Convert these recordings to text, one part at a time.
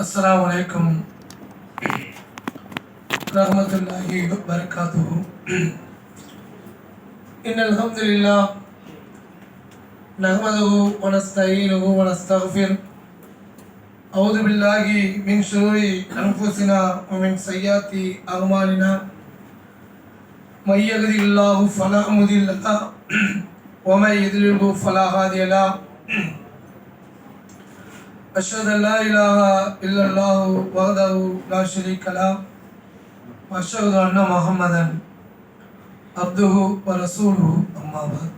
अस्सलामु अलैकुम रहमतुल्लाहि व बरकातुहू। इन्नल हम्दुलिल्लाह नहमदुहु व नस्तईनुहु व नस्तगफिरुह। अऊज़ु बिल्लाहि मिन शुरूरि अनफुसिना व मिन सय्यिआति अअमालिना। मन यहदिहिल्लाहु फला मुदिल्ल लहु व मन युद्लिल्हु फला हादिय लहु। अशहदु अल्ला इलाहा इल्लल्लाहु वहदहु ला शरीका लहु व अशहदु अन्ना मुहम्मदन अब्दुहु व रसूलुहु अम्मा बाद।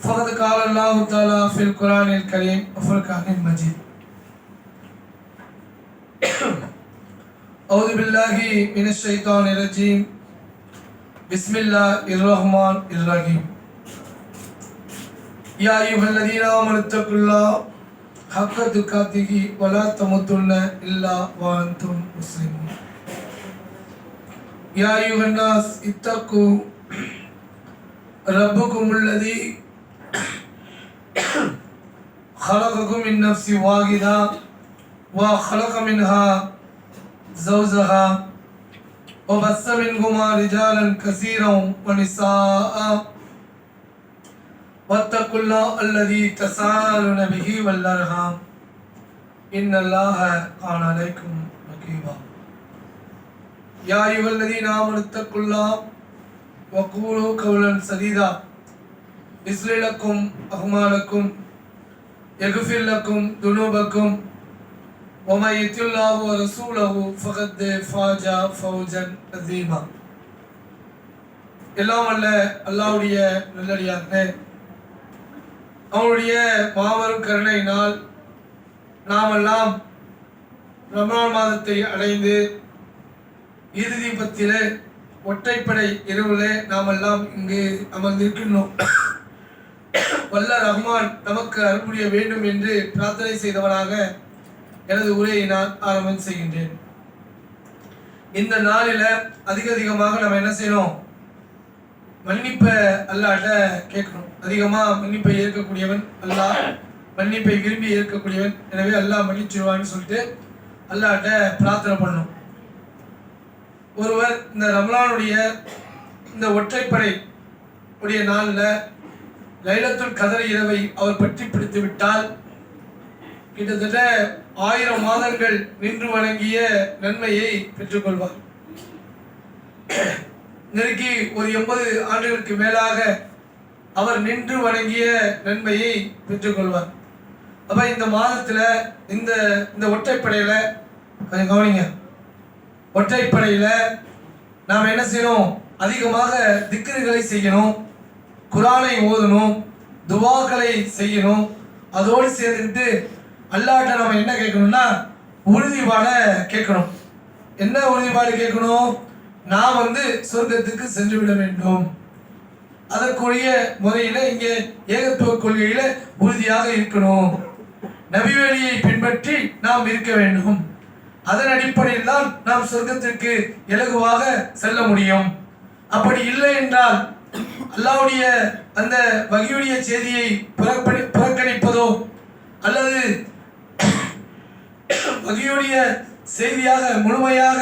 फ़क़द क़ाल अल्लाहु तआला फ़िल क़ुरानिल करीम व फ़ुरक़ानिल मजीद। अऊज़ु बिल्लाहि मिनश शैतानिर रजीम। बिस्मिल्लाहिर रहमानिर रहीम। या अय्युहल्लज़ीना आमनुत्तक़ुल्लाह हक़्क़ तुक़ातिही व ला तमूतुन्ना इल्ला व अंतुम मुस्लिमून। या अय्युहन्नास इत्तक़ू रब्बकुमुल्लज़ी ख़लक़कुम मिन नफ़्सिन वाहिदा व ख़लक़ मिन्हा ज़ौजहा व बस्स मिनहुमा रिजालन कसीरन व निसाअ वत्तक़ुल्लाह अल्लज़ी तसाअलून बिही वल अरहाम इन्नल्लाह कान अलैकुम रक़ीबा। या अय्युहल्लज़ीना आमनुत्तक़ुल्लाह व क़ूलू क़ौलन सदीदा युस्लिह लकुम अअमालकुम यग़फ़िर लकुम ज़ुनूबकुम व मन युति'ल्लाह व रसूलहु फ़क़द फ़ाज़ फ़ौज़न अज़ीमा। எல்லாம் வல்ல அல்லாஹ்வுடைய நல்லடியார்களே, அவனுடைய மாபெரும் கருணையினால் நாமெல்லாம் ரமலான் மாதத்தை அடைந்து இறுதி பத்திலே ஒற்றைப்படை இரவிலே நாமெல்லாம் இங்கு அமர்ந்திருக்கின்றோம். வல்ல ரஹ்மான் நமக்கு அருள் புரிய வேண்டும் என்று பிரார்த்தனை செய்தவனாக எனது உரையை நான் ஆரம்பம் செய்கின்றேன். இந்த நாளில அதிகமாக நம்ம என்ன செய்யணும்? மன்னிப்பை அல்லாஹ்ட்ட கேட்கணும். அதிகமாக மன்னிப்பை ஏற்கக்கூடியவன் அல்லாஹ், மன்னிப்பை விரும்பி ஏற்கக்கூடியவன். எனவே அல்லாஹ் மன்னிச்சிருவான்னு சொல்லிட்டு அல்லாஹ்ட்ட பிரார்த்தனை பண்ணணும். ஒருவர் இந்த ரமலானுடைய இந்த ஒற்றைப்படை உடைய நாளில் லைலத்துல் கதர் இரவை அவர் பற்றி பிடித்து விட்டால் கிட்டத்தட்ட 1000 மாதங்கள் நின்று வணங்கிய நன்மையை பெற்றுக்கொள்வார். நெருக்கி ஒரு 80 ஆண்டுகளுக்கு மேலாக அவர் நின்று வணங்கிய நன்மையை பெற்றுக்கொள்வார். அப்ப இந்த மாதத்துல இந்த ஒற்றைப்படையில கொஞ்சம் கவனிங்க. ஒற்றைப்படையில நாம் என்ன செய்யணும்? அதிகமாக திக்ருகளை செய்யணும், குர்ஆனை ஓதணும், துஆக்களை செய்யணும். அதோடு சேர்ந்துட்டு அல்லாஹ்ட்ட நம்ம என்ன கேட்கணும்னா உறுதிப்பாட கேட்கணும். என்ன உறுதிப்பாடு கேட்கணும்? நாம் சொர்க்கத்துக்கு சென்று விட வேண்டும். அதற்குரிய முறையில இங்கே ஏகத்துவ கொள்கையில உறுதியாக இருக்கணும். நபிவழியை பின்பற்றி நாம் இருக்க வேண்டும். அதன் அடிப்படையில் தான் நாம் சொர்க்கத்திற்கு இலகுவாக செல்ல முடியும். அப்படி இல்லை என்றால் அல்லாஹ்வுடைய அந்த வஹீயுடைய செய்தியை புறக்கணிப்பதோ அல்லது வஹீயுடைய செய்தியாக முழுமையாக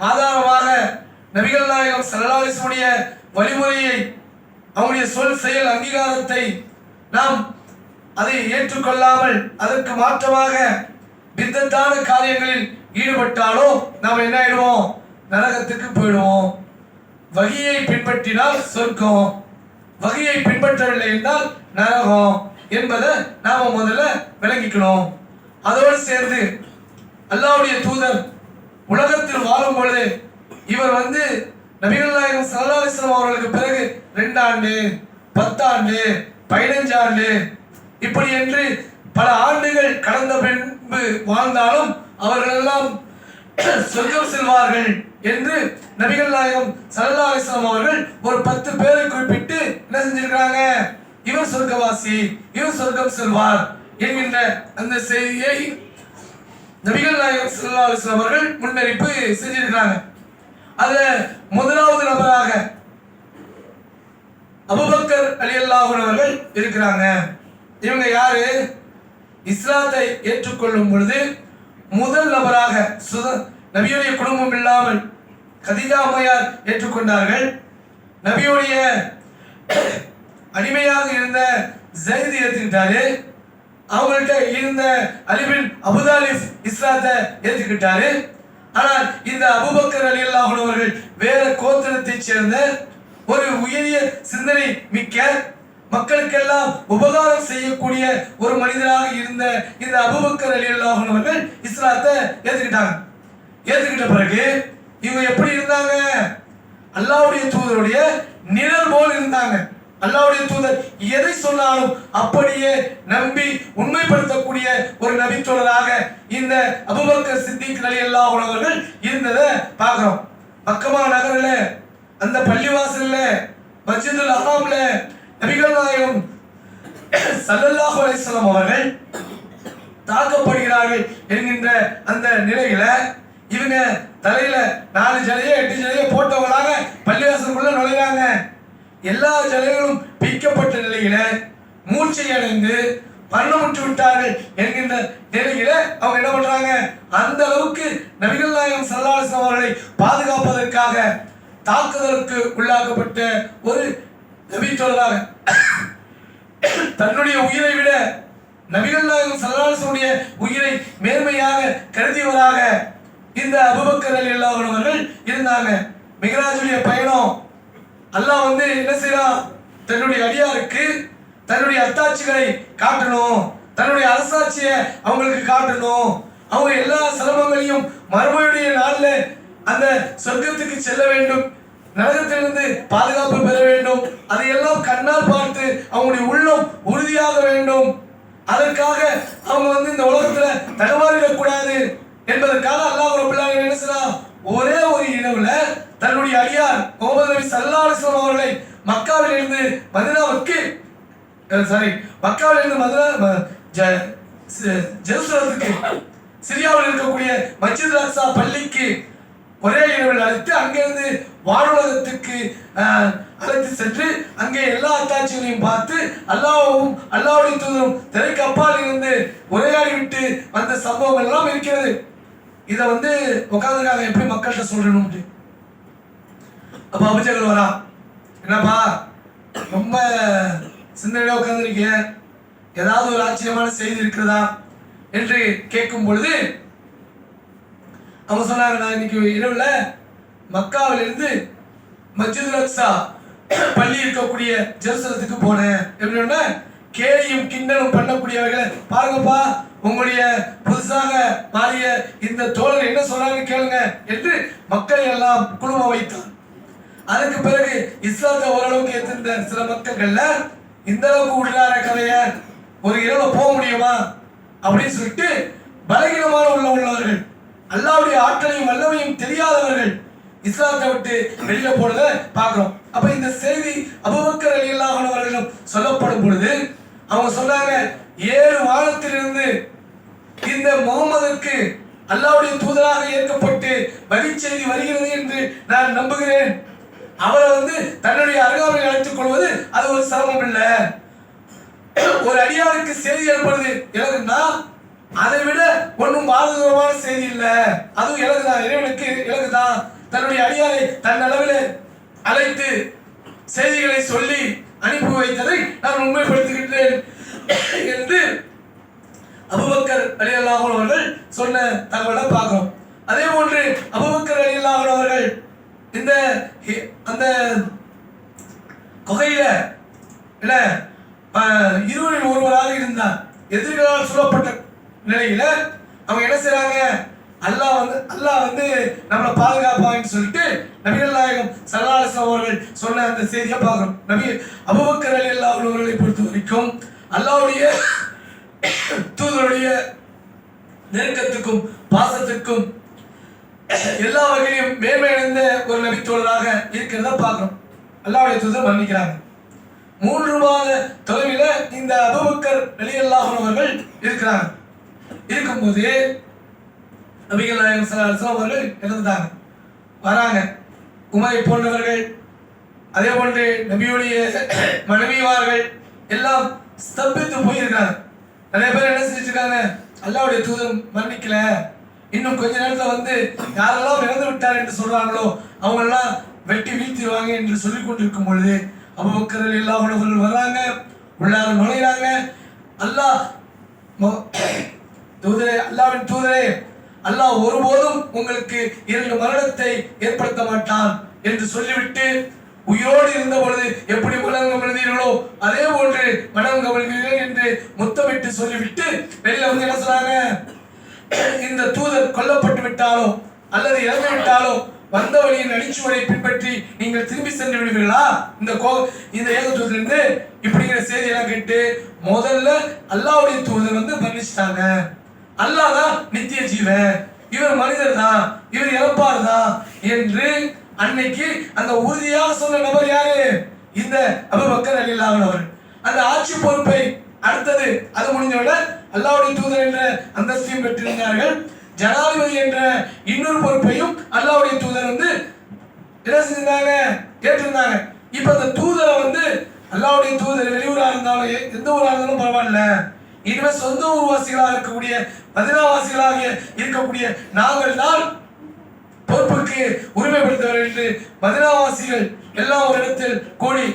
ஆதாரமாக நபிகள் நாயகம் ஸல்லல்லாஹு அலைஹி வஸல்லம் வழிமுறையை, அவருடைய சொல் செயல் அங்கீகாரத்தை நாம் அதை ஏற்றுக்கொள்ளாமல் அதற்கு மாற்றமாக பித்தத்தான காரியங்களில் ஈடுபட்டாலோ நாம் என்ன ஆயிடுவோம்? நரகத்துக்கு போயிடுவோம். வஹீயை பின்பற்றினால் சொர்க்கம், வஹீயை பின்பற்றவில்லை என்றால் நரகம் என்பதை நாம முதல்ல விளங்கிக்கணும். அதோடு சேர்ந்து அல்லாஹ்வுடைய தூதர் உலகத்தில் வாழும் பொழுது இவர் நபிகள் நாயகம் ஸல்லல்லாஹு அலைஹி வஸல்லம் அவர்களுக்கு பிறகு 2 ஆண்டு, 10 ஆண்டு, 15 ஆண்டு இப்படி என்று பல ஆண்டுகள் கடந்த பின்பு வாழ்ந்தாலும் அவர்கள் எல்லாம் சொர்க்கம் செல்வார்கள் என்று நபிகள் நாயகம் ஸல்லல்லாஹு அலைஹி வஸல்லம் அவர்கள் ஒரு 10 பேரை குறிப்பிட்டு என்ன செஞ்சிருக்காங்க? இவர் சொர்க்கவாசி, இவர் சொர்க்கம் செல்வார் என்கின்ற அந்த செய்தியை நபிகள் நாயகம் ஸல்லல்லாஹு அலைஹி வஸல்லம் அவர்கள் முன்னறிப்பு செஞ்சிருக்காங்க. அதுல முதலாவது நபராக அபூபக்கர் ரலியல்லாஹு அன்ஹு அவர்கள் இருக்கிறாங்க. இவங்க யாரு? இஸ்லாத்தை ஏற்றுக்கொள்ளும் பொழுது முதல் நபராக நபியுடைய குடும்பம் இல்லாமல் கதீஜா அம்மையார் ஏற்றுக்கொண்டார்கள். நபியுடைய அடிமையாக இருந்த ஜைத் ஏற்றுக்கிட்டாரு. அவங்கள்ட்ட இருந்த அலி பின் அபூ தாலிப் இஸ்லாத்தை ஏற்றுக்கிட்டாரு. ஆனால் இந்த அபூபக்கர் ரலியல்லாஹு அன்ஹு அவர்கள் வேற கோத்திரத்தைச் சேர்ந்த ஒரு உயரிய சிந்தனை மிக்க மக்களுக்கெல்லாம் உபகாரம் செய்யக்கூடிய ஒரு மனிதராக இருந்த இந்த அபூபக்கர் ரலியல்லாஹு அன்ஹு அவர்கள் இஸ்லாத்தை ஏற்றுக்கிட்டாங்க. ஏற்றுக்கிட்ட பிறகு இவங்க எப்படி இருந்தாங்க? அல்லாஹ்வுடைய தூதருடைய நிழல் போல் இருந்தாங்க. அல்லாஹ்வுடைய தூதர் எதை சொன்னாலும் அப்படியே நம்பி உண்மைப்படுத்தக்கூடிய ஒரு நபித்தோழராக இந்த அபூபக்கர் சித்திக் ரலியல்லாஹு அன்ஹு அவர்கள் இருந்ததை பார்க்கிறோம். மக்கமா நகரில் அந்த பள்ளிவாசல்ல மஸ்ஜிதுல் ஹராம்ல நபிகள் நாயகம் ஸல்லல்லாஹு அலைஹி வஸல்லம் அவர்கள் தாக்கப்படுகிறார்கள் என்கின்ற அந்த நிலையில இவங்க தலையில 4 ஜடையோ 8 ஜடையோ போட்டவங்களாக பள்ளிவாசலுக்குள்ள நுழைறாங்க. எல்லா ஜடைகளும் பிக்கப்பட்ட நிலையில மூர்ச்சை அடைந்து மரணமுற்று விட்டார்கள் என்கின்ற நிலையில அவங்க என்ன பண்றாங்க? அந்த அளவுக்கு நபிகள் நாயகம் ஸல்லல்லாஹு அலைஹி வஸல்லம் அவர்களை பாதுகாப்பதற்காக தாக்குதலுக்கு உள்ளாக்கப்பட்ட ஒரு நபித்தோழராக தன்னுடைய உயிரை விட நபிகள் நாயகம் ஸல்லல்லாஹு அலைஹி வஸல்லம் உடைய உயிரை மேன்மையாக கருதியவராக இந்த அபூபக்கர் ரலியல்லாஹு அன்ஹு அவர்கள் இருந்தாங்க. மிக்ராஜுடைய பயணம் அல்லாஹ் என்ன செய்யறான்? தன்னுடைய அடியாருக்கு தன்னுடைய அத்தாட்சிகளை காட்டணும், தன்னுடைய அரசாட்சியை அவங்களுக்கு காட்டணும். அவங்க எல்லா சிரமங்களையும் மறுமையுடைய நாள்ல அந்த சொர்க்கத்துக்கு செல்ல வேண்டும், நரகத்திலிருந்து பாதுகாப்பு பெற வேண்டும், அதையெல்லாம் கண்ணால் பார்த்து அவங்களுடைய உள்ளம் உறுதியாக வேண்டும். அதற்காக அவங்க இந்த உலகத்துல தகவலிடக்கூடாது என்பதற்காக அல்லாஹ் ரப்பல் ஆலமீன் என்ன செய்றான்? ஒரே ஒரு இரவுல தன்னுடைய அடியார் முஹம்மது நபி ஸல்லல்லாஹு அலைஹி வஸல்லம் அவர்களை மக்காவிலிருந்து மதீனாவுக்கு ஜெருசலத்துக்கு சிரியாவில் இருக்கக்கூடிய மஸ்ஜித் அக்ஸா பள்ளிக்கு ஒரே இரவில் அழைத்து அங்கிருந்து வானுலகத்துக்கு அழைத்து சென்று அங்கே எல்லா அத்தாட்சிகளையும் பார்த்து அல்லாஹ்வுடைய தூதரும் திரைக்கு அப்பால் இருந்து உரையாடி விட்டு வந்த சம்பவங்கள் எல்லாம் இருக்கிறது. இதை உட்காந்துருக்காங்க எப்படி மக்கள்கிட்ட சொல்லணும்ட்டு. அப்ப அபூஜஹல் வரா, என்னப்பா ரொம்ப சிந்தனையில உட்காந்துருக்கீங்க, ஏதாவது ஒரு ஆச்சரியமான செய்தி இருக்கிறதா என்று கேட்கும் பொழுது அவங்க சொன்னாங்க, நான் இன்னைக்கு இரவுல மக்காவிலிருந்து மஸ்ஜிதுல் அக்ஸா பள்ளி இருக்கக்கூடிய ஜெருசலத்துக்கு போனேன். எப்படின்னா கேலியும் கிண்டலும் பண்ணக்கூடியவர்களை பாருங்கப்பா, உங்களுடைய புதுசாக மாறிய இந்த தோழர் என்ன சொல்றாங்க கேளுங்க என்று மக்களை எல்லாம் குழும வைத்தார். அதுக்கு பிறகு இஸ்லாத்தை ஓரளவுக்கு ஏற்றிருந்த சில மக்கள்கள்ல இந்த அளவுக்கு விடுறார கதைய ஒரு இரவுல போக முடியுமா அப்படின்னு சொல்லிட்டு பலகீனமான உள்ளவர்கள், அல்லாஹ்வுடைய ஆற்றலையும் வல்லமையும் தெரியாதவர்கள் இஸ்லாத்தை விட்டு வெளியில போனதை பார்க்கிறோம். அப்ப இந்த செய்தி அபூபக்கர் ரலியல்லாஹு அன்ஹு அவர்களிடம் சொல்லப்படும் பொழுது அவங்க சொன்னாங்க, 7 வானத்திலிருந்து இந்த முகம்மதுக்கு அல்லாஹ்வுடைய தூதராக ஏற்கப்பட்டு வகை செய்தி வருகிறது என்று நான் நம்புகிறேன். அவரை தன்னுடைய அருகாமையில் அழைத்துக் கொள்வது அது ஒரு சிரமம் இல்லை. ஒரு அடியாருக்கு செய்தி ஏற்படுது எனக்குன்னா அதை விட ஒன்றும் பாதகமான செய்தி இல்லை, அதுவும் எனக்கு தான், இறைவனுக்கு எனக்கு தான். தன்னுடைய அடியாரை தன் அளவில் அழைத்து செய்திகளை சொல்லி அனுப்பி வைத்ததை நான் உண்மைப்படுத்துகின்றேன் என்று அபூபக்கர் ரலியல்லாஹு அன்ஹு அவர்கள் சொன்ன தகவலை பார்க்கிறோம். அதே போன்று அபூபக்கர் ரலியல்லாஹு அன்ஹு அவர்கள் அந்த குகையில இருவரில் ஒருவராக இருந்தார். எதிரிகளால் சூழப்பட்ட நிலையில அவங்க என்ன செய்றாங்க? அல்லாஹ் நம்மளை பாதுகாப்பான்னு சொல்லிட்டு நபிகள் நாயகம் ஸல்லல்லாஹு அலைஹி வஸல்லம் அவர்கள் சொன்ன அந்த செய்தியை பார்க்கிறோம். நபி அபூபக்கர் ரலியல்லாஹு அன்ஹு அவர்களை பொறுத்த வரைக்கும் அல்லாஹ்வுடைய தூதருடைய நெருக்கத்துக்கும் பாசத்துக்கும் எல்லா வகையிலும் மேன்மையடைந்த ஒரு நபித்தோழராக இருக்கிறத பார்க்கிறோம். அல்லாஹ்வுடைய தூதர் மன்னிக்கிறாங்க. 3 மாத தொலைவில் இந்த அபூபக்கர் ரலியல்லாஹு அன்ஹு அவர்கள் இருக்கிறாங்க. இருக்கும்போது நபிகள் நாயகம் ஸல்லல்லாஹு அலைஹி வஸல்லம் அவர்கள் இறந்துட்டாங்க. வராங்க உமரை போன்றவர்கள், அதே போன்று நபியுடைய மனைவிமார்கள் எல்லாம் ஸ்தம்பித்து போயிருக்கிறாங்க. நிறைய பேர் என்ன செஞ்சுட்டு இருக்காங்க, அல்லாஹ்வுடைய தூதர் மரணிக்கல, இன்னும் கொஞ்ச நேரத்துல வந்து யாரெல்லாம் இறந்து விட்டார் என்று சொல்றாங்களோ அவங்க எல்லாம் வெட்டி வீழ்த்திடுவாங்க என்று சொல்லிக் கொண்டிருக்கும் பொழுது அபூபக்கர் ரலியல்லாஹு அன்ஹு அவர்கள் வர்றாங்க, உள்ளார நுழைகிறாங்க. அல்லாஹ் தூதரே, அல்லாஹ்வின் தூதரே, அல்லாஹ் ஒருபோதும் உங்களுக்கு 2 மரணத்தை ஏற்படுத்த மாட்டான் என்று சொல்லிவிட்டு, உயிரோடு இருந்த பொழுது எப்படி மனம் கமழ்ந்தீர்களோ அதே போன்று மனம் கமழ்வீர்கள் என்று முத்தமிட்டு சொல்லிவிட்டு வெளியில வந்து என்ன சொன்னாங்க, இந்த தூதர் கொல்லப்பட்டு விட்டாலோ அல்லது இறந்து விட்டாலோ வந்த வழியின் அடிச்சுவடை பின்பற்றி நீங்கள் திரும்பி சென்று விடுவீர்களா இந்த ஏகத்துவத்திலிருந்து இப்படிங்கிற செய்தியெல்லாம் கேட்டு முதல்ல அல்லாஹ்வுடைய தூதர் வந்து மன்னிச்சிட்டாங்க. அல்லாஹ் தான் நித்திய ஜீவன், இவர் மனிதர் தான், இவர் இறப்பார் தான் என்று அன்னைக்கு அந்த உறுதியாக சொன்ன நபர் யாரு? இந்த அபூபக்கர் ரலியல்லாஹு அன்ஹு அவர்கள். அந்த ஆட்சி பொறுப்பை அடுத்தது அது முடிஞ்சோட அல்லாஹ்வுடைய தூதர் என்ற அந்தஸ்தையும் பெற்றிருந்தார்கள். ஜனாதிபதி என்ற இன்னொரு பொறுப்பையும் அல்லாஹ்வுடைய தூதர் வந்து என்ன செஞ்சிருந்தாங்க, கேட்டிருந்தாங்க. இப்ப அந்த தூதரை வந்து அல்லாஹ்வுடைய தூதர் வெளியூரா இருந்தாலும் எந்த ஊரா இருந்தாலும் பரவாயில்ல, இனிமே சொந்த ஊர்வாசிகளாக இருக்கக்கூடிய மதீனாவாசிகளாக இருக்கக்கூடிய நாங்கள் தான் பொறுப்புக்கு உரிமைப்படுத்தவர் என்று மதீனாவாசிகள் எல்லாம் ஒரு இடத்தில் கூடி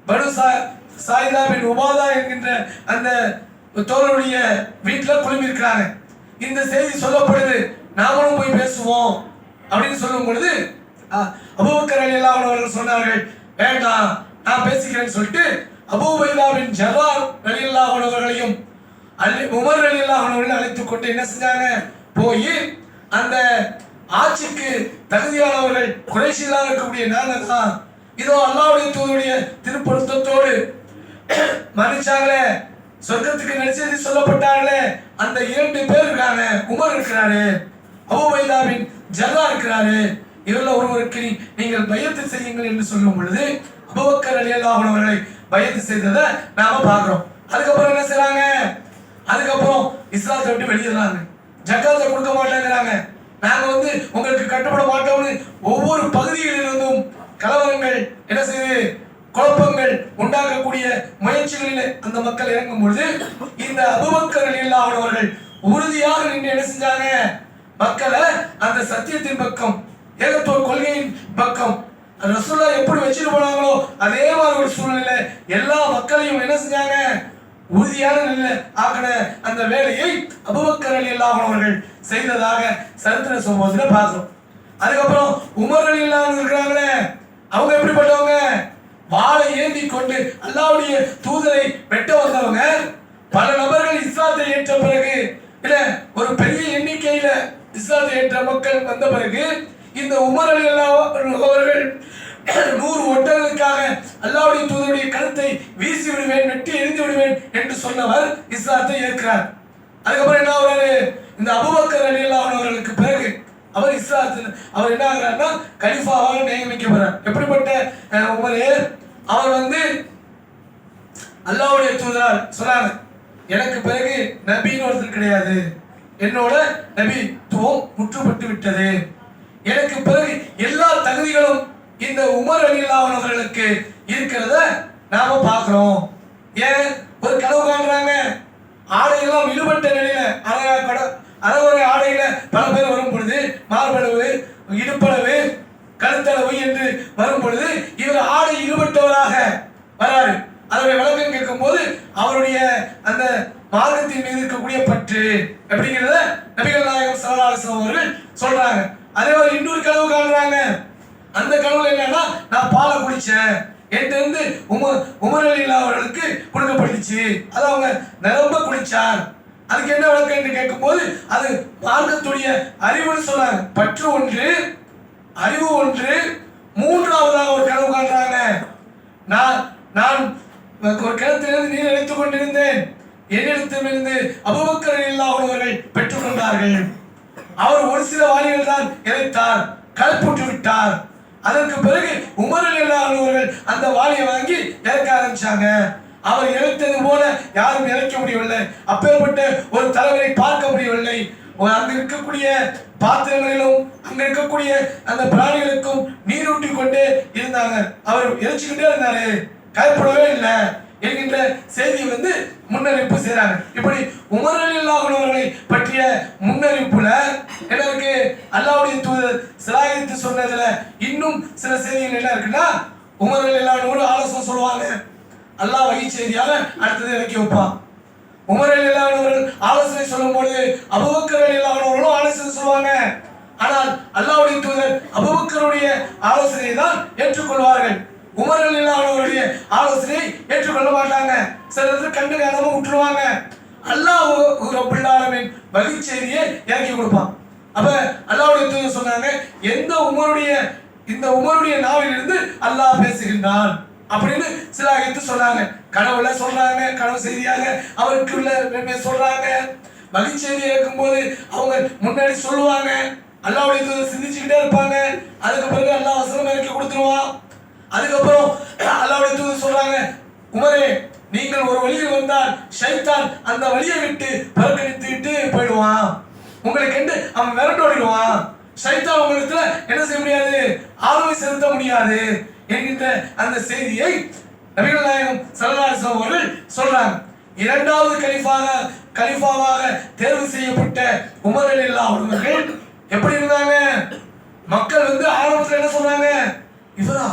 பனு சாயிதா பின் உபாதா என்கின்ற அந்த தோழருடைய வீட்டில் குழுமி இருக்கிறாங்க. இந்த செய்தி சொல்லப்படுது, நாமளும் போய் பேசுவோம் அப்படின்னு சொல்லும் பொழுது அபூபக்கர் ரலியல்லாஹு அன்ஹு அவர்கள் சொன்னார்கள், வேண்டாம் நான் பேசிக்கிறேன்னு சொல்லிட்டு அபூ உபைதா பின் ஜர்ராஹ் ரலியல்லாஹு அன்ஹு அவர்களையும் உமர் ரலியல்லாஹு அன்ஹு அவர்களையும் அழைத்துக் கொண்டு என்ன செஞ்சாங்க, போய் அந்த ஆட்சிக்கு தகுதியானவர்கள் குறைஷிகளாக இருக்கக்கூடிய நாங்கள் தான், இதோ அல்லாஹ்வுடைய தூதருடைய திருப்பொருத்தத்தோடு மன்னிச்சாங்களே, சொர்க்கத்துக்கு நற்செய்தி சொல்லப்பட்டார்களே, அந்த 2 பேர் இருக்காங்க, உமர் இருக்கிறாரு, அபூ உபைதா பின் ஜர்ராஹ் இருக்கிறாரு, இவர்கள் ஒருவருக்கு நீங்கள் பையத்து செய்யுங்கள் என்று சொல்லும் பொழுது அபூபக்கர் ரலியல்லாஹு அன்ஹு அவர்களை பையத்து செய்ததை நாம பார்க்கிறோம். அதுக்கப்புறம் என்ன செய்றாங்க, அதுக்கப்புறம் இஸ்லாத்தை விட்டு வெளியேறாங்க, ஜக்காத்தை கொடுக்க மாட்டேங்கிறாங்க, நாங்க வந்து உங்களுக்கு கட்டுப்பட மாட்டோம்னு ஒவ்வொரு பகுதிகளிலிருந்தும் கலவரங்கள் என்ன செய்து குழப்பங்கள் உண்டாக்கக்கூடிய முயற்சிகளில் அந்த மக்கள் இறங்கும் பொழுது இந்த அபூபக்கர் ரலியல்லாஹு அன்ஹு அவர்கள் உறுதியாக நின்று என்ன செஞ்சாங்க, மக்களை அந்த சத்தியத்தின் பக்கம், ஏகத்துவ கொள்கையின் பக்கம் ரசூலுல்லாஹ் எப்படி வச்சுட்டு போனாங்களோ அதே மாதிரி ஒரு சூழ்நிலை எல்லா மக்களையும் என்ன செஞ்சாங்க, உறுதியான நிலை ஆக்கின அந்த வேலையை அபூபக்கர் ரலியல்லாஹு அன்ஹு அவர்கள் செய்ததாக சரித்திர சம்பவத்துல பார்க்கிறோம். அதுக்கப்புறம் உமர் ரலியல்லாஹு அன்ஹு இருக்கிறாங்களே, அவங்க எப்படிப்பட்டவங்க, வாளை ஏந்தி கொண்டு அல்லாஹ்வுடைய தூதரை வெட்ட வந்தவங்க. பல நபர்கள் இஸ்லாத்தை ஏற்ற பிறகு இல்ல ஒரு பெரிய எண்ணிக்கையில இஸ்லாத்தை ஏற்ற மக்கள் வந்த பிறகு இந்த உமர் ரலியல்லாஹு அன்ஹு அவர்கள் 100 ஒட்டர்களுக்காக அல்லாஹ்வுடைய தூதருடைய கழுத்தை வீசி விடுவேன், வெட்டி எரிந்து விடுவேன் என்று சொன்னவர் இஸ்லாத்தை ஏற்கிறார். அதுக்கப்புறம் என்ன ஆகுறாரு, இந்த அபூபக்கர் ரலியல்லாஹு அன்ஹு அவர்களுக்கு பிறகு அவர் இஸ்லாத்தில் அவர் என்ன ஆகிறார்னா கலீஃபாவாக நியமிக்கப்படுறார். எப்படிப்பட்ட உமரே, அவர் வந்து அல்லாஹ்வுடைய தூதரால் சொன்னாங்க, எனக்கு பிறகு நபின்னு ஒருத்தர் கிடையாது, என்னோட நபித்துவம் முற்றுப்பட்டு விட்டது, எனக்கு பிறகு எல்லா தகுதிகளும் இந்த உமர் ரலியல்லாஹு அன்ஹு அவர்களுக்கு இருக்கிறத நாம பார்க்கிறோம். ஏன் ஒரு கனவு காண்றாங்க, ஆடையெல்லாம் இழுபட்ட நிலையில அறகுறை ஆடையில பல பேர் வரும் பொழுது மார்பளவு, இடுப்பளவு, கழுத்தளவு என்று வரும் பொழுது இவர் ஆடை இழுபட்டவராக வராரு. அதனுடைய விளக்கம் கேட்கும் போது அவருடைய அந்த மார்க்கத்தின் மீது இருக்கக்கூடிய பற்று அப்படிங்கிறத நபிகள் நாயகம் ஸல்லல்லாஹு அலைஹி வஸல்லம் அவர்கள் சொல்றாங்க. அதே மாதிரி இன்னொரு கனவு காண்றாங்க, அந்த கனவுல என்னன்னா நான் பாலை குடிச்சேன் என்று உமர் ரலியல்லாஹு அவர்களுக்கு கொடுக்கப்பட்டுச்சு, அது அவங்க நிரம்ப குடிச்சார். அதுக்கு என்ன விளக்கம் என்று கேட்கும் போது அது மார்க்கத்துடைய அறிவுன்னு சொன்னாங்க. பற்று ஒன்று, அறிவு ஒன்று, மூன்றாவதாக ஒரு கனவு காண்றாங்க, நான் ஒரு கிணத்திலிருந்து நீர் எடுத்துக் கொண்டிருந்தேன், என்னிடத்திலிருந்து அபூபக்கர் ரலியல்லாஹு அன்ஹு அவர்கள் பெற்றுக் கொண்டார்கள், அவர் ஒரு சில வாளிகள் தான் இறைத்தார், கல்புற்று விட்டார். அதற்கு பிறகு உமர் ரலியல்லாஹு அன்ஹு அவர்கள் அந்த வாளியை வாங்கி இறக்க ஆரம்பிச்சாங்க. அவர் இறைத்தது போல யாரும் இறைக்க முடியவில்லை, அப்பேற்பட்ட ஒரு தலைவரை பார்க்க முடியவில்லை. அங்க இருக்கக்கூடிய பாத்திரங்களிலும் அங்க இருக்கக்கூடிய அந்த பிராணிகளுக்கும் நீரூட்டி கொண்டே இருந்தாங்க. அவர் இறைச்சிக்கிட்டே இருந்தாரு, கைப்படவே இல்லை. என்கின்ற செய்தியை முன்னறிவிப்பு செய்றாங்க. இப்படி உமர் ரலியல்லாஹு அன்ஹு அவர்களை பற்றிய முன்னறிவிப்புல என்ன இருக்கு? அல்லாஹ்வுடைய தூதர் ஸலாஹித்து சொன்னதுல இன்னும் சில செய்திகள் என்ன இருக்குன்னா, உமர் ரலியல்லாஹு அன்ஹு ஒரு ஆலோசனை சொல்லுவாங்க. அல்லாஹ் வகை செய்தியாக அடுத்தது இறக்கி வைப்பான். உமர் ரலியல்லாஹு அன்ஹு அவர்கள் ஆலோசனை சொல்லும்போது அபூபக்கர் ரலியல்லாஹு அன்ஹு அவர்களும் ஆலோசனை சொல்லுவாங்க. ஆனால் அல்லாஹ்வுடைய தூதர் அபூபக்கருடைய ஆலோசனையை தான் ஏற்றுக்கொள்வார்கள். உமர் ரலியல்லாஹு அன்ஹு அவருடைய ஆலோசனையை ஏற்றுக்கொள்ள மாட்டாங்க. சிலர் கண்டு காணாம விட்டுருவாங்க. அல்லாஹ் ரப்பல் ஆலமீன் வகை செய்தியை இறக்கி கொடுப்பான். அப்ப அல்லாஹ்வுடைய தூதர் சொன்னாங்க, இந்த உமருடைய நாவிலிருந்து அல்லாஹ் பேசுகின்றான் அப்படின்னு சில ஆயத்து சொன்னாங்க. கனவுல சொல்றாங்க, கனவு செய்தியாக அவருக்கு உள்ள சொல்றாங்க. வகை செய்தி இருக்கும்போது அவங்க முன்னாடி சொல்லுவாங்க. அல்லாஹ்வுடைய தூதர் சிந்திச்சுக்கிட்டே இருப்பாங்க. அதுக்கு பிறகு அல்லாஹ் வசனம் இறக்கி கொடுத்துருவான். அதுக்கப்புறம் அல்லாஹ்வுடைய தூதர் சொல்றாங்க, உமரே நீங்கள் ஒரு வழியில் வந்தால் ஷைத்தான் அந்த வழியை விட்டு புறக்கணித்து விட்டு போயிடுவான். உங்களை கண்டு அவன் விரட்டோடிடுவான். ஷைத்தான் உங்களுக்கு என்ன செய்ய முடியாது? ஆளுமை செலுத்த முடியாது என்கின்ற அந்த செய்தியை நபிகள் நாயகம் ஸல்லல்லாஹு அலைஹி வஸல்லம் அவர்கள் சொல்றாங்க. இரண்டாவது கலிஃபாவாக தேர்வு செய்யப்பட்ட உமர் ரலியல்லாஹு அன்ஹு அவர்கள் எப்படி இருந்தாங்க? மக்கள் ஆரம்பத்தில் என்ன சொன்னாங்க? இவரா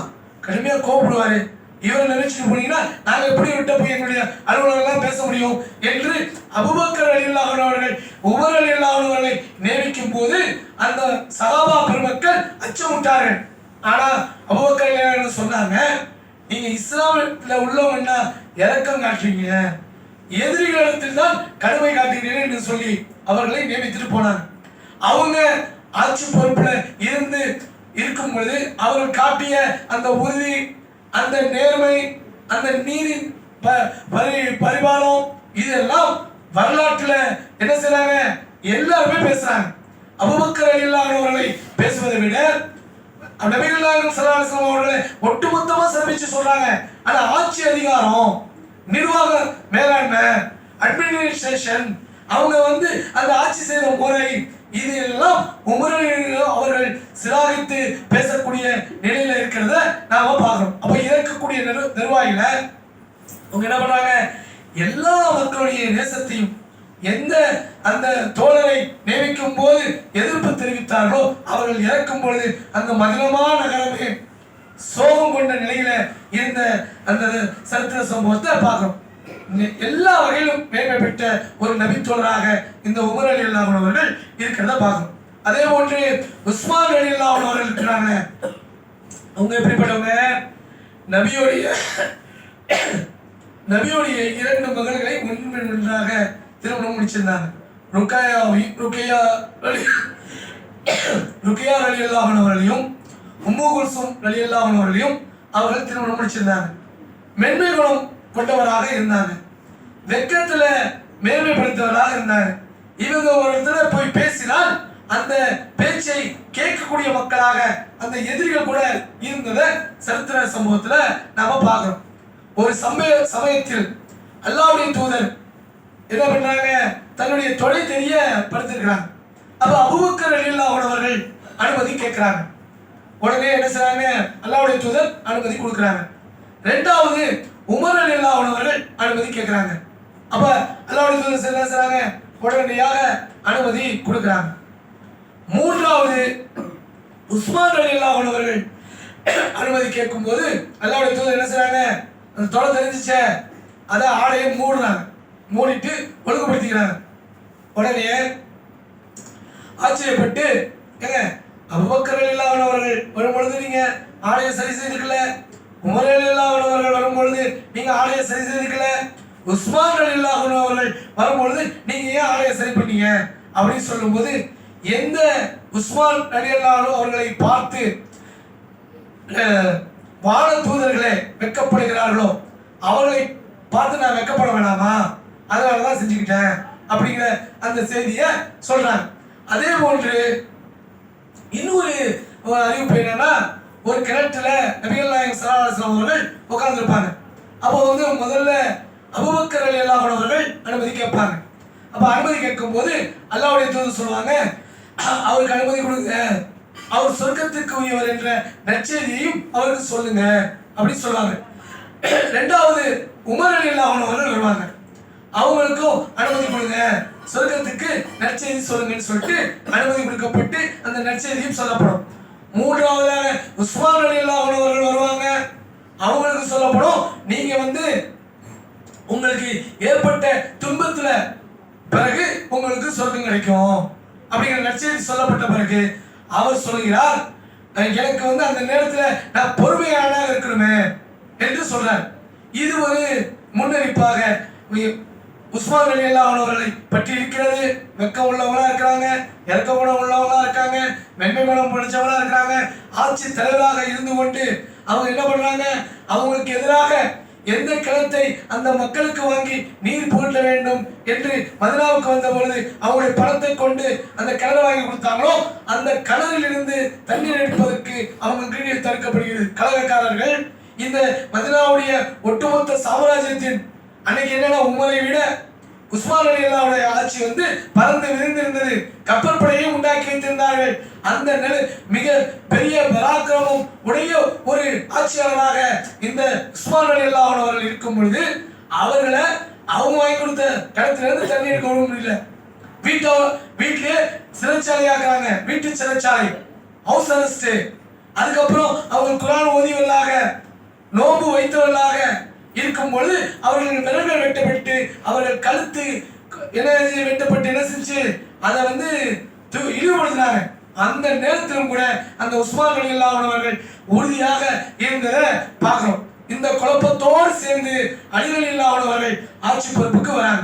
கடுமையா கோபப்படுவாரு, இவரை நினைச்சிட்டு போனீங்கன்னா நாங்க எப்படி விட்ட போய் எங்களுடைய அலுவலகம் பேச முடியும் என்று அபூபக்கர் ரலியல்லாஹு அன்ஹு அவர்கள் உமர் ரலியல்லாஹு அன்ஹு அவர்களை நியமிக்கும் போது அந்த சஹாபா பெருமக்கள் அச்சமுட்டார்கள். ஆனா அபூபக்கர் ரலியல்லாஹு அன்ஹு சொன்னாங்க, நீங்க இஸ்லாமில் உள்ளவங்கன்னா இரக்கம் காட்டுறீங்க, எதிரிகளிடத்தில் தான் கடுமை காட்டுகிறீர்கள் என்று சொல்லி அவர்களை நியமித்துட்டு போனாங்க. அவங்க ஆட்சி பொறுப்புல இருக்கும் பொழுது அவர்கள் காட்டிய அந்த உறுதி, அந்த நேர்மை, அந்த நீதி பரிபாலம் இதெல்லாம் வரலாற்றுல என்ன செய்றாங்க? எல்லாருமே பேசுறாங்க. அபூபக்கர் ரலியல்லாஹு அன்ஹு அவர்களை பேசுவதை விட நபிகள் நாயகம் ஸல்லல்லாஹு அலைஹி வஸல்லம் அவர்களை ஒட்டுமொத்தமா சிறப்பிச்சு சொல்றாங்க. ஆனா ஆட்சி அதிகாரம், நிர்வாக மேலாண்மை, அட்மினிஸ்ட்ரேஷன், அவங்க அந்த ஆட்சி செய்த முறை இதெல்லாம் உமர் அவர்கள் சிலாகித்து பேசக்கூடிய நிலையில இருக்கிறத நாம பார்க்கிறோம். அப்ப இருக்கக்கூடிய நிர்வாகில அவங்க என்ன பண்றாங்க? எல்லா மக்களுடைய நேசத்தையும் எந்த அந்த தோழரை நியமிக்கும் போது எதிர்ப்பு தெரிவித்தார்களோ அவர்கள் இறக்கும் பொழுது அந்த மதினமா நகரமே சோகம் கொண்ட நிலையில இருந்த அந்த சரித்திர சம்பவத்தை பார்க்கிறோம். எல்லா வகையிலும் மேன்மை பெற்ற ஒரு நபித்தோழராக இந்த உமர் ரலியல்லாஹு அன்ஹு அவர்கள் இருக்கிறத பார்க்கணும். அதே போன்று உஸ்மான் ரலியல்லாஹு அன்ஹு அவர்கள் இருக்கிறாங்க. அவங்க எப்படிப்பட்டவங்க? நபியோடைய இரண்டு மகள்களை ஒன்றாக திருமணம் முடிச்சிருந்தாங்க. ருக்கையா ரலியல்லாஹு அன்ஹு அவர்களையும் உம்மு குல்சூம் ரலியல்லாஹு அன்ஹு அவர்களையும் அவர்கள் திருமணம் முடிச்சிருந்தாங்க. மென்மை குணம் கொண்டவராக இருந்தாங்க. வெக்கத்துல மேன்மைப்படுத்தவராக இருந்தாங்க. இவங்க ஒரு இடத்துல போய் பேசினால் அந்த பேச்சை கேட்கக்கூடிய மக்களாக அந்த எதிரிகள் கூட இருந்ததை சரித்திர சம்பவத்துல நாம பார்க்கிறோம். ஒரு சமயத்தில் அல்லாஹ்வுடைய தூதர் என்ன பண்றாங்க? தன்னுடைய தொலை தெரிய படுத்திருக்கிறாங்க. அப்ப அபூபக்கர் ரலியல்லாஹு அன்ஹு அவர்கள் அனுமதி கேட்கிறாங்க. உடனே என்ன செய்றாங்க? அல்லாஹ்வுடைய தூதர் அனுமதி கொடுக்குறாங்க. ரெண்டாவது உமர் ரலியல்லாஹு அன்ஹு அவர்கள் அனுமதி கேட்கிறாங்க. அப்ப அல்லாஹ்வுடைய தூதர் என்ன செய்றாங்க? உடனடியாக அனுமதி கொடுக்குறாங்க. மூன்றாவது உஸ்மான் ரலியல்லாஹு அன்ஹு அவர்கள் அனுமதி கேட்கும்போது அல்லாஹ்வுடைய தூதர் என்ன செய்றாங்க? அந்த தொலை தெரிஞ்சிச்சே அதை ஆடையை மூடுறாங்க. மூடிட்டு ஒழுங்குபடுத்திக்கிறாங்க. உடனே ஆச்சரியப்பட்டு, ஏங்க அபூபக்கர் ரலியல்லாஹு அன்ஹு அவர்கள் வரும்பொழுது நீங்க ஆடையை சரி செய்திருக்கல, உமர் ரலியல்லாஹு அன்ஹு அவர்கள் வரும்பொழுது நீங்க ஆடையை சரி செய்திருக்கல, உஸ்மான் ரலியல்லாஹு அன்ஹு அவர்கள் வரும்பொழுது நீங்க ஏன் ஆடையை சரி பண்ணீங்க அப்படின்னு சொல்லும்போது, எந்த உஸ்மான் ரலியல்லாஹு அன்ஹு அவர்களை பார்த்து வான தூதர்களே வெட்கப்படுகிறார்களோ அவர்களை பார்த்து நான் வெட்கப்பட வேணாமா, அதனாலதான் செஞ்சுக்கிட்டேன் அப்படிங்கிற அந்த செய்தியை சொல்றாங்க. அதே போன்று இன்னொரு அறிவிப்பு என்னன்னா, ஒரு கிணற்றுல நபிகள் நாயகம் ஸல்லல்லாஹு அலைஹி வஸல்லம் அவர்கள் உட்கார்ந்துருப்பாங்க. அப்போ முதல்ல அபூபக்கர் ரலியல்லாஹு அன்ஹு அவர்கள் அனுமதி கேட்பாங்க. அப்ப அனுமதி கேட்கும் போது அல்லாஹ்வுடைய தூதர் சொல்லுவாங்க, அவருக்கு அனுமதி கொடுங்க, அவர் சொர்க்கத்துக்கு உரியவர் என்ற நற்செய்தியையும் அவருக்கு சொல்லுங்க அப்படின்னு சொல்லுவாங்க. ரெண்டாவது உமர் ரலியல்லாஹு அன்ஹு அவர்கள் வருவாங்க. அவங்களுக்கும் அனுமதி கொடுங்க, சொர்க்கத்துக்கு நற்செய்தி சொல்லுங்கன்னு சொல்லிட்டு அனுமதி கொடுக்கப்பட்டு அந்த நற்செய்தியும் சொல்லப்படும். மூன்றாவதாக உஸ்மான் ரலியல்லாஹு அன்ஹு அவர்கள் வருவாங்க. அவங்களுக்கு சொல்லப்படும், நீங்க உங்களுக்கு ஏற்பட்ட துன்பத்துல பிறகு உங்களுக்கு சொர்க்கம் கிடைக்கும் அப்படிங்கிற நற்செய்தி சொல்லப்பட்ட பிறகு அவர் சொல்கிறார், எனக்கு அந்த நேரத்துல நான் பொறுமையானதாக இருக்கணுமே என்று சொல்றார். இது ஒரு முன்னறிப்பாக உஸ்மான் ரலியல்லாஹு அன்ஹு அவர்களை பற்றி இருக்கிறது. வெக்கம் உள்ளவங்களா இருக்கிறாங்க, இறக்க குணம் உள்ளவங்களா இருக்காங்க, மென்மை குணம் படிச்சவங்களா இருக்கிறாங்க. ஆட்சி தலைவராக இருந்து கொண்டு அவங்க என்ன பண்றாங்க, அவங்களுக்கு எதிராக எந்த கிணத்தை அந்த மக்களுக்கு வாங்கி நீர் புகட்ட வேண்டும் என்று மதீனாவுக்கு வந்த பொழுது அவங்களுடைய பணத்தை கொண்டு அந்த கிணறு வாங்கி கொடுத்தாங்களோ அந்த கிணறில் இருந்து தண்ணீர் எடுப்பதற்கு அவங்க தடுக்கப்படுகிறது. கலகக்காரர்கள் இந்த மதீனாவுடைய ஒட்டுமொத்த சாம்ராஜ்யத்தின் அன்னைக்கு என்னன்னா உமரை விட உஸ்மான் ரலியல்லாஹு ஆட்சி பறந்து விரிந்திருந்தது. கப்பல் படையை உண்டாக்கி வைத்திருந்தார்கள். அந்த மிக பெரிய பராக்கிரமம் உடைய ஒரு ஆட்சியாளராக இந்த உஸ்மான் ரலியல்லாஹு அவர்கள் இருக்கும் பொழுது அவர்களை அவங்க வாங்கி கொடுத்த கிணத்திலிருந்து தண்ணி எடுக்க முடியல. வீட்டிலே சிறைச்சாலையாக்குறாங்க, வீட்டு சிறைச்சாலை, ஹவுஸ் அரெஸ்ட். அதுக்கப்புறம் அவங்க குர்ஆன் ஓதியவர்களாக நோன்பு வைத்தவர்களாக இருக்கும் பொழுது அவர்கள் விரல்கள் வெட்டப்பட்டு அவர்கள் கழுத்து வெட்டப்பட்டு என்ன செஞ்சு அதை இழிவுபடுத்தினாங்க. அந்த நேரத்திலும் கூட அந்த உஸ்மான் ரலியல்லாஹு அன்ஹு அவர்கள் உறுதியாக இருந்ததை பார்க்கிறோம். இந்த குழப்பத்தோடு சேர்ந்து அலி ரலியல்லாஹு அன்ஹு அவர்கள் ஆட்சி பொறுப்புக்கு வராங்க.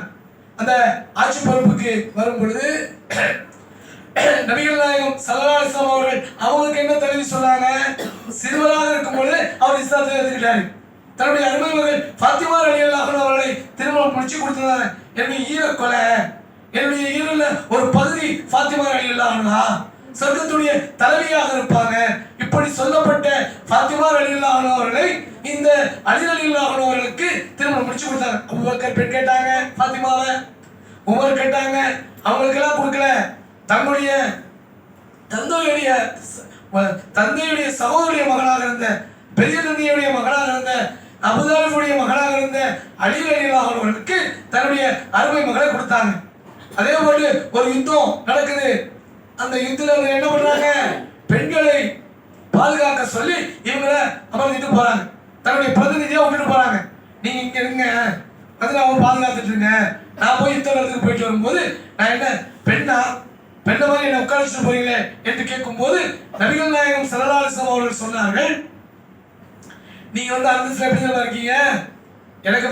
அந்த ஆட்சி பொறுப்புக்கு வரும் பொழுது நபிகள் நாயகம் ஸல்லல்லாஹு அலைஹி வஸல்லம் அவர்கள் அவங்களுக்கு என்ன தெரிவி சொன்னாங்க, சிறுவராக இருக்கும் பொழுது அவர் இஸ்லாத்தை ஏற்றுக்கிட்டாரு. தன்னுடைய அருமை மகள் ஃபாத்திமா ரலியல்லாஹு அன்ஹா அவர்களை திருமணம் முடிச்சு கொடுத்தாங்க. என்னுடைய ஈரக்கொலை, என்னுடைய ஈரல்ல ஒரு பகுதி ஃபாத்திமா ரலியல்லாஹு அன்ஹா சொர்க்கத்துடைய தலைவியாக இருப்பாங்க. இப்படி சொல்லப்பட்ட ஃபாத்திமா ரலியல்லாஹு அன்ஹா அவர்களை இந்த அலி ரலியல்லாஹு அன்ஹு அவர்களுக்கு திருமணம் முடிச்சு கொடுத்தாங்க. அபூபக்கர் பெண் கேட்டாங்க ஃபாத்திமாவை, உமர் கேட்டாங்க, அவங்களுக்கு எல்லாம் கொடுக்கல. தன்னுடைய தந்தையுடைய சகோதரிய மகனாக இருந்த, பெரிய தந்தையுடைய மகனாக இருந்த, அபூதாலிபுடைய மகனாக இருந்த அலி ரலியல்லாஹு அன்ஹு அவர்களுக்கு தன்னுடைய அருமை மகளை கொடுத்தாங்க. அதே போல ஒரு யுத்தம் நடக்குது. அந்த யுத்தத்துல என்ன பண்றாங்க, பெண்களை பாதுகாக்க சொல்லி இவங்களை அமர்ந்துட்டு போறாங்க. தன்னுடைய பிரதிநிதியா விட்டுட்டு போறாங்க. நீங்க இங்க இருங்க, அவங்க பாதுகாத்துட்டு இருங்க, நான் போய் யுத்த இடத்துக்கு போயிட்டு வரும்போது நான் என்ன பெண்ணை மாதிரி என்ன உட்கார வச்சுட்டு போறீங்களே என்று கேட்கும் போது நபிகள் நாயகம் ஸல்லல்லாஹு அலைஹி வஸல்லம் அவர்கள் சொன்னார்கள், நீங்க அந்த சில எப்படி இருக்கீங்க, எனக்கு